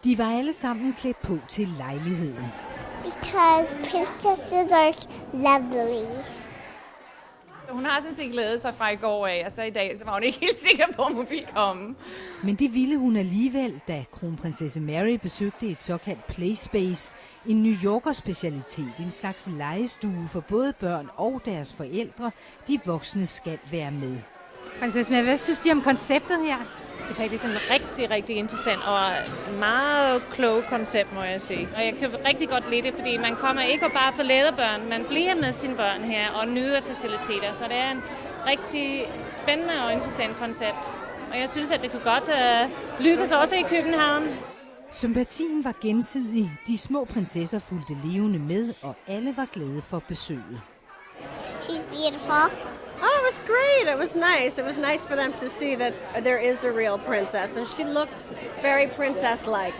De var alle sammen klædt på til lejligheden. Because princesses are lovely. Hun har sådan set glædet sig fra i går af, og så i dag så var hun ikke helt sikker på, at hun ville komme. Men det ville hun alligevel, da kronprinsesse Mary besøgte et såkaldt playspace, en New Yorker specialitet, en slags legestue for både børn og deres forældre. De voksne skal være med. Prinsesse Mary, hvad synes de om konceptet her? Det er faktisk en rigtig interessant og meget klog koncept, må jeg sige. Og jeg kan rigtig godt lide det, fordi man kommer ikke bare for læderbørn, man bliver med sine børn her og nyder faciliteter. Så det er en rigtig spændende og interessant koncept. Og jeg synes, at det kunne godt lykkes også i København. Sympatien var gensidig. De små prinsesser fulgte levende med, og alle var glade for besøget. She's beautiful. Oh, it was great. It was nice. It was nice for them to see that there is a real princess, and she looked very princess-like.